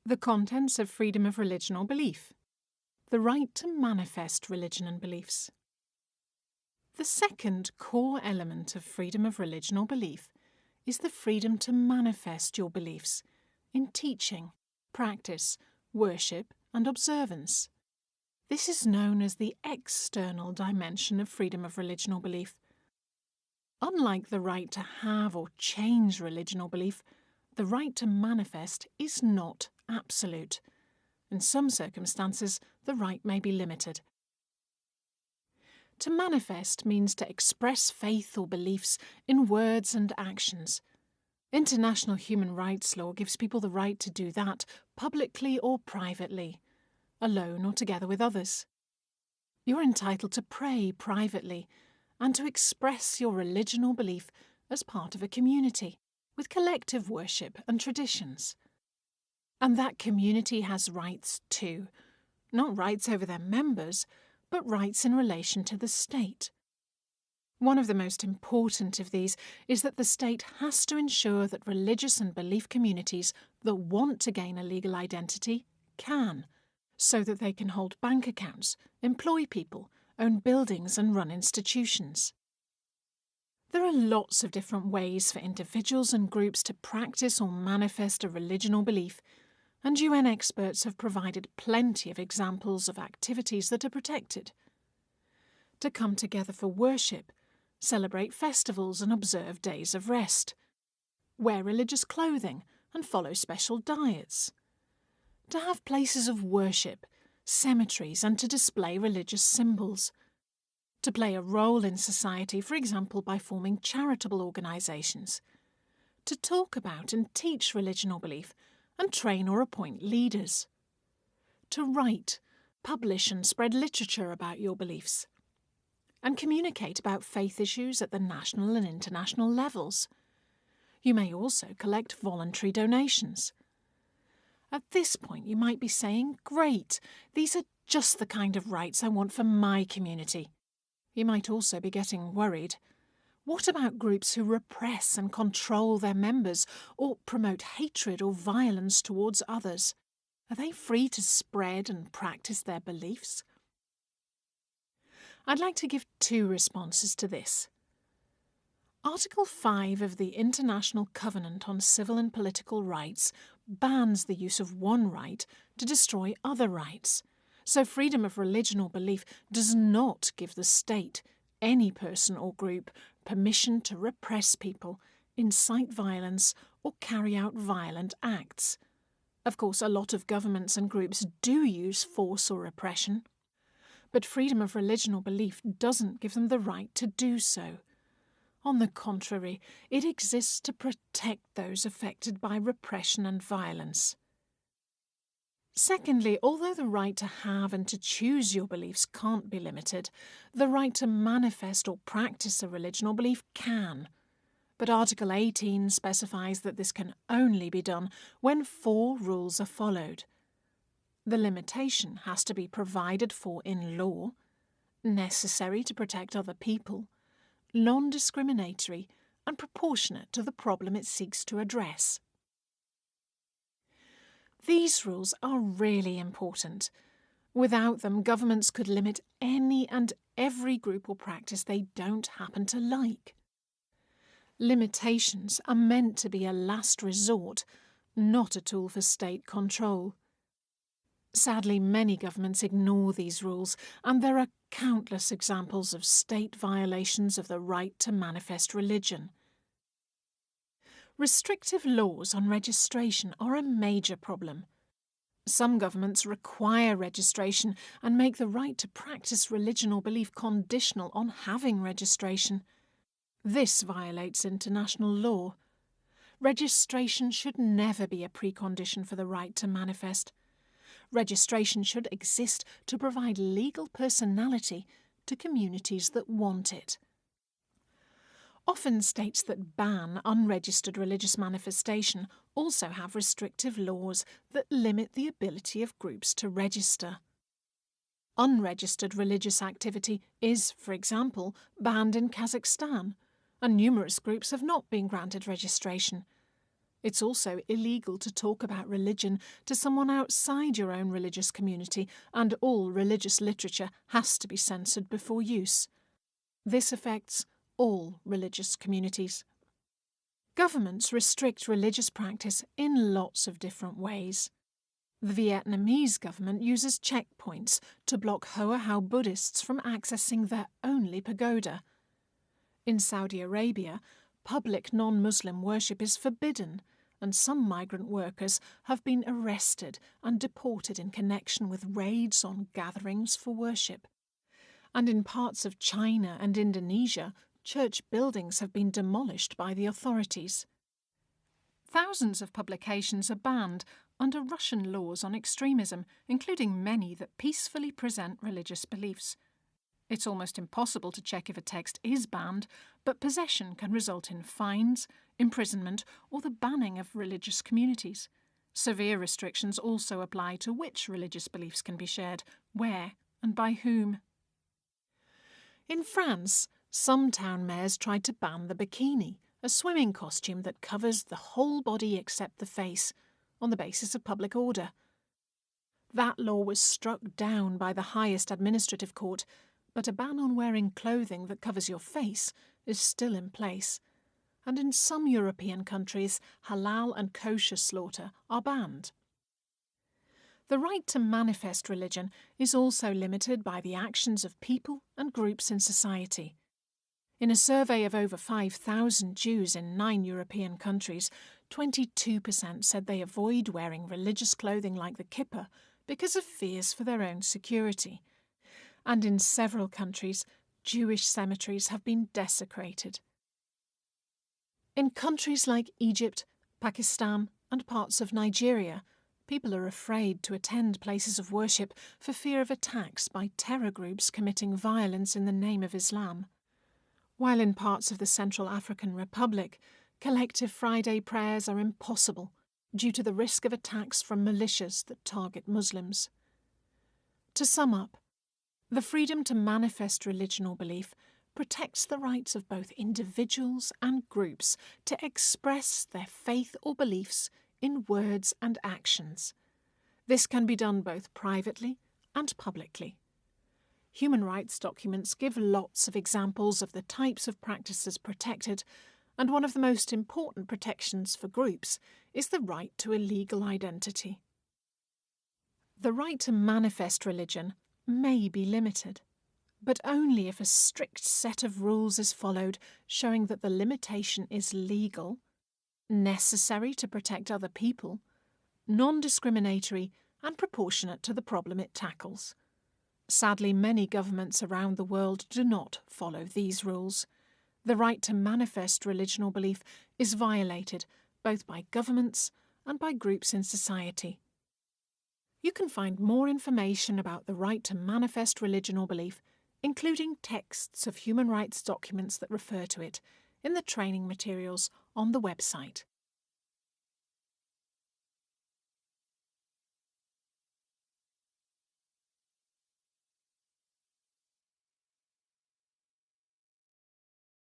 The contents of freedom of religion or belief. The right to manifest religion and beliefs. The second core element of freedom of religion or belief is the freedom to manifest your beliefs in teaching, practice, worship, and observance. This is known as the external dimension of freedom of religion or belief. Unlike the right to have or change religion or belief, the right to manifest is not absolute. In some circumstances, the right may be limited. To manifest means to express faith or beliefs in words and actions. International human rights law gives people the right to do that publicly or privately, alone or together with others. You're entitled to pray privately and to express your religion or belief as part of a community, with collective worship and traditions. And that community has rights too, not rights over their members, but rights in relation to the state. One of the most important of these is that the state has to ensure that religious and belief communities that want to gain a legal identity can, so that they can hold bank accounts, employ people, own buildings and run institutions. There are lots of different ways for individuals and groups to practice or manifest a religion or belief, and UN experts have provided plenty of examples of activities that are protected. To come together for worship, celebrate festivals and observe days of rest, wear religious clothing and follow special diets, to have places of worship, cemeteries, and to display religious symbols, to play a role in society, for example by forming charitable organisations, to talk about and teach religion or belief, and train or appoint leaders, to write, publish and spread literature about your beliefs, and communicate about faith issues at the national and international levels. You may also collect voluntary donations. At this point you might be saying, great, these are just the kind of rights I want for my community. You might also be getting worried. What about groups who repress and control their members or promote hatred or violence towards others? Are they free to spread and practice their beliefs? I'd like to give two responses to this. Article 5 of the International Covenant on Civil and Political Rights bans the use of one right to destroy other rights. So freedom of religion or belief does not give the state, any person or group, permission to repress people, incite violence, or carry out violent acts. Of course, a lot of governments and groups do use force or repression, but freedom of religion or belief doesn't give them the right to do so. On the contrary, it exists to protect those affected by repression and violence. Secondly, although the right to have and to choose your beliefs can't be limited, the right to manifest or practice a religion or belief can. But Article 18 specifies that this can only be done when 4 rules are followed. The limitation has to be provided for in law, necessary to protect other people, non-discriminatory, and proportionate to the problem it seeks to address. These rules are really important. Without them, governments could limit any and every group or practice they don't happen to like. Limitations are meant to be a last resort, not a tool for state control. Sadly, many governments ignore these rules, and there are countless examples of state violations of the right to manifest religion. Restrictive laws on registration are a major problem. Some governments require registration and make the right to practice religion or belief conditional on having registration. This violates international law. Registration should never be a precondition for the right to manifest. Registration should exist to provide legal personality to communities that want it. Often states that ban unregistered religious manifestation also have restrictive laws that limit the ability of groups to register. Unregistered religious activity is, for example, banned in Kazakhstan, and numerous groups have not been granted registration. It's also illegal to talk about religion to someone outside your own religious community, and all religious literature has to be censored before use. This affects all religious communities. Governments restrict religious practice in lots of different ways. The Vietnamese government uses checkpoints to block Hoa Hao Buddhists from accessing their only pagoda. In Saudi Arabia, public non-Muslim worship is forbidden, and some migrant workers have been arrested and deported in connection with raids on gatherings for worship. And in parts of China and Indonesia, church buildings have been demolished by the authorities. Thousands of publications are banned under Russian laws on extremism, including many that peacefully present religious beliefs. It's almost impossible to check if a text is banned, but possession can result in fines, imprisonment, or the banning of religious communities. Severe restrictions also apply to which religious beliefs can be shared, where, and by whom. In France, some town mayors tried to ban the bikini, a swimming costume that covers the whole body except the face, on the basis of public order. That law was struck down by the highest administrative court, but a ban on wearing clothing that covers your face is still in place. And in some European countries, halal and kosher slaughter are banned. The right to manifest religion is also limited by the actions of people and groups in society. In a survey of over 5,000 Jews in 9 European countries, 22% said they avoid wearing religious clothing like the kippah because of fears for their own security. And in several countries, Jewish cemeteries have been desecrated. In countries like Egypt, Pakistan, and parts of Nigeria, people are afraid to attend places of worship for fear of attacks by terror groups committing violence in the name of Islam. While in parts of the Central African Republic, collective Friday prayers are impossible due to the risk of attacks from militias that target Muslims. To sum up, the freedom to manifest religion or belief protects the rights of both individuals and groups to express their faith or beliefs in words and actions. This can be done both privately and publicly. Human rights documents give lots of examples of the types of practices protected, and one of the most important protections for groups is the right to a legal identity. The right to manifest religion may be limited, but only if a strict set of rules is followed showing that the limitation is legal, necessary to protect other people, non-discriminatory, and proportionate to the problem it tackles. Sadly, many governments around the world do not follow these rules. The right to manifest religion or belief is violated both by governments and by groups in society. You can find more information about the right to manifest religion or belief, including texts of human rights documents that refer to it, in the training materials on the website.